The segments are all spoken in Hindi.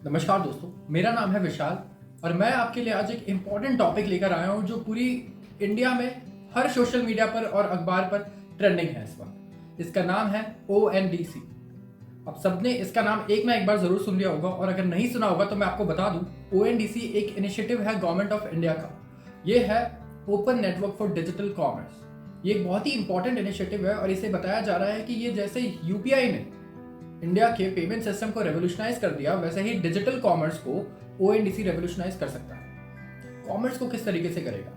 नमस्कार दोस्तों, मेरा नाम है विशाल और मैं आपके लिए आज एक इम्पॉर्टेंट टॉपिक लेकर आया हूँ जो पूरी इंडिया में हर सोशल मीडिया पर और अखबार पर ट्रेंडिंग है इस वक्त। इसका नाम है ONDC। अब सबने इसका नाम एक ना एक बार जरूर सुन लिया होगा और अगर नहीं सुना होगा तो मैं आपको बता दूं, ONDC एक इनिशिएटिव है गवर्नमेंट ऑफ इंडिया का। ये है open network for digital commerce. ये एक बहुत ही इंपॉर्टेंट इनिशिएटिव है और इसे बताया जा रहा है कि ये जैसे यूपीआई ने इंडिया के पेमेंट सिस्टम को रेवोल्यूशनाइज कर दिया, वैसे ही डिजिटल कॉमर्स को ONDC रेवोल्यूशनाइज कर सकता है। कॉमर्स को किस तरीके से करेगा?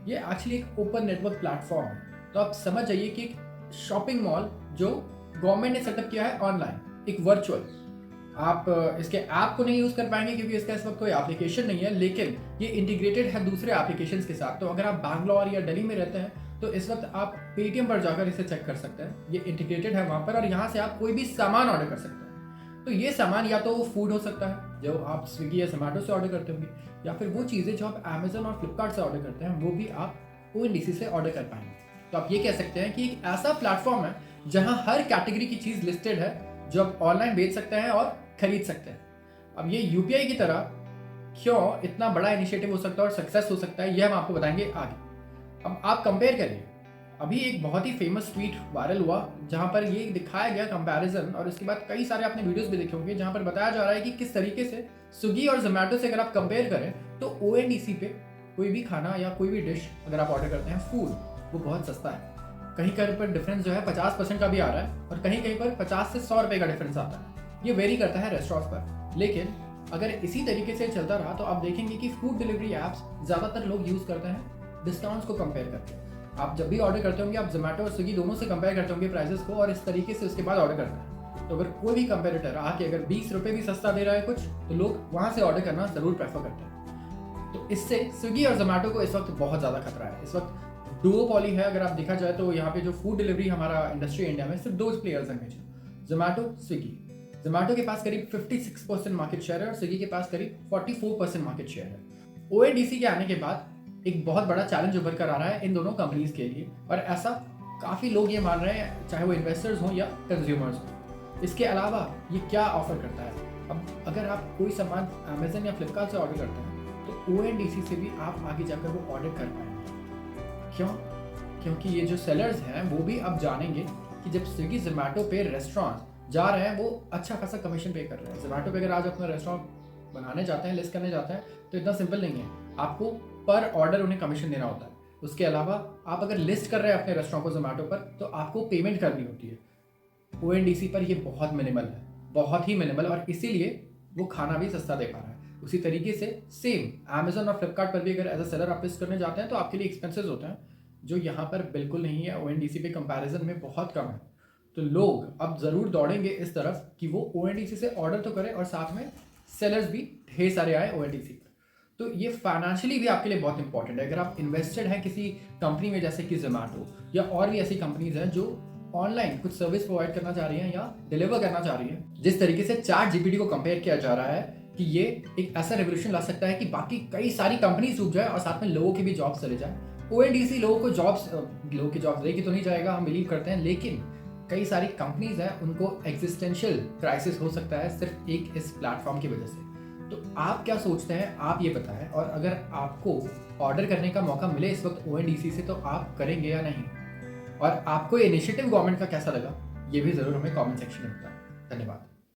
ये एक्चुअली एक ओपन नेटवर्क प्लेटफॉर्म है। तो आप समझ जाइए कि एक शॉपिंग मॉल जो गवर्नमेंट ने सेटअप किया है ऑनलाइन, एक वर्चुअल। आप इसके ऐप को नहीं यूज कर पाएंगे क्योंकि इसका इस वक्त कोई एप्लीकेशन नहीं है, लेकिन ये इंटीग्रेटेड है दूसरे एप्लीकेशन के साथ। तो अगर आप बैंगलोर या दिल्ली में रहते हैं तो इस वक्त आप पेटीएम पर जाकर इसे चेक कर सकते हैं। ये इंटीग्रेटेड है वहां पर और यहाँ से आप कोई भी सामान ऑर्डर कर सकते हैं। तो ये सामान या तो वो फूड हो सकता है जो आप स्विगी या जोमेटो से ऑर्डर करते होंगे, या फिर वो चीज़ें जो आप अमेजन और फ्लिपकार्ट से ऑर्डर करते हैं वो भी आप ONDC से ऑर्डर कर पाएंगे। तो आप ये कह सकते हैं कि एक ऐसा प्लेटफॉर्म है जहाँ हर कैटेगरी की चीज़ लिस्टेड है जो आप ऑनलाइन बेच सकते हैं और खरीद सकते हैं। अब ये यूपीआई की तरह क्यों इतना बड़ा इनिशिएटिव हो सकता है और सक्सेस हो सकता है, ये हम आपको बताएंगे आगे। अब आप कंपेयर करिए, अभी एक बहुत ही फेमस ट्वीट वायरल हुआ जहां पर ये दिखाया गया कंपैरिजन, और इसके बाद कई सारे आपने वीडियोस भी देखे होंगे जहां पर बताया जा रहा है कि किस तरीके से स्विगी और जोमेटो से अगर आप कंपेयर करें तो ONDC पे कोई भी खाना या कोई भी डिश अगर आप ऑर्डर करते हैं फूड, वो बहुत सस्ता है। कहीं कहीं पर डिफरेंस जो है 50% का भी आ रहा है और कहीं कहीं पर 50 से 100 रुपए का डिफरेंस आता है। ये वेरी करता है रेस्टोरेंट पर, लेकिन अगर इसी तरीके से चलता रहा तो आप देखेंगे कि फूड डिलीवरी ऐप्स ज़्यादातर लोग यूज़ करते हैं डिस्काउंट्स को कंपेयर करके। आप जब भी ऑर्डर करते होंगे आप जोमेटो और स्विगी दोनों से कंपेयर करते होंगे प्राइसेस को, और इस तरीके से उसके बाद ऑर्डर करते हैं। तो अगर कोई भी कंपेरेटर आके अगर 20 रुपए भी सस्ता दे रहा है कुछ, तो लोग वहां से ऑर्डर करना जरूर प्रेफर करते हैं। तो इससे स्विगी और जोमेटो को इस वक्त बहुत ज़्यादा खतरा है। इस वक्त डुओपॉली है। अगर आप देखा जाए तो यहाँ पे जो फूड डिलीवरी हमारा इंडस्ट्री इंडिया में सिर्फ दो प्लेयर्स हैं मेजर, जोमेटो, स्विगी। जोमेटो के पास करीब 56% मार्केट शेयर है और स्विगी के पास करीब 44% मार्केट शेयर है। ONDC के आने के बाद एक बहुत बड़ा चैलेंज उभर कर आ रहा है इन दोनों कंपनीज के लिए, और ऐसा काफ़ी लोग ये मान रहे हैं, चाहे वो इन्वेस्टर्स हों या कंज्यूमर्स हों। इसके अलावा ये क्या ऑफर करता है? अब अगर आप कोई सामान अमेजन या फ्लिपकार्ट से ऑर्डर करते हैं तो ONDC से भी आप आगे जाकर वो ऑर्डर कर पाएंगे। क्यों? क्योंकि ये जो सेलर्स हैं वो भी अब जानेंगे कि जब स्विगी जोमेटो पे रेस्टोरेंट जा रहे हैं वो अच्छा खासा कमीशन पे कर रहे हैं। जोमेटो पे अगर आज अपना रेस्टोरेंट बनाने जाते हैं, लिस्ट करने जाते हैं, तो इतना सिंपल नहीं है, आपको पर ऑर्डर उन्हें कमीशन देना होता है। उसके अलावा आप अगर लिस्ट कर रहे हैं अपने रेस्टोरेंट को जोमेटो पर तो आपको पेमेंट करनी होती है। ONDC पर ये बहुत मिनिमल है, बहुत ही मिनिमल, और इसीलिए वो खाना भी सस्ता दे पा रहा है। उसी तरीके से सेम अमेजन और फ्लिपकार्ट पर भी अगर एज अ सेलर आप लिस्ट करने जाते हैं तो आपके लिए एक्सपेंसेस होते हैं जो यहाँ पर बिल्कुल नहीं है, ONDC पे कंपैरिजन में बहुत कम है। तो लोग अब ज़रूर दौड़ेंगे इस तरफ कि वो ONDC से ऑर्डर तो करें और साथ में सेलर्स भी ढेर सारे आए ONDC पर। तो ये फाइनेंशियली भी आपके लिए बहुत इंपॉर्टेंट है। अगर आप इन्वेस्टेड हैं किसी कंपनी में जैसे कि जोमेटो या और भी ऐसी कंपनीज हैं जो ऑनलाइन कुछ सर्विस प्रोवाइड करना चाह रही हैं या डिलीवर करना चाह रही हैं, जिस तरीके से ChatGPT को कंपेयर किया जा रहा है कि ये एक ऐसा रेवोल्यूशन ला सकता है कि बाकी कई सारी कंपनीज डूब जाए और साथ में लोगों की भी जॉब्स चले जाए। ONDC लोगों की जॉब्स लेके तो नहीं जाएगा, हम बिलीव करते हैं, लेकिन कई सारी कंपनीज हैं उनको एग्जिस्टेंशियल क्राइसिस हो सकता है सिर्फ एक इस प्लेटफॉर्म की वजह से। तो आप क्या सोचते हैं, आप ये बताएं, और अगर आपको ऑर्डर करने का मौका मिले इस वक्त ONDC से तो आप करेंगे या नहीं? और आपको ये इनिशिएटिव गवर्नमेंट का कैसा लगा, ये भी ज़रूर हमें कमेंट सेक्शन में बताएं। धन्यवाद।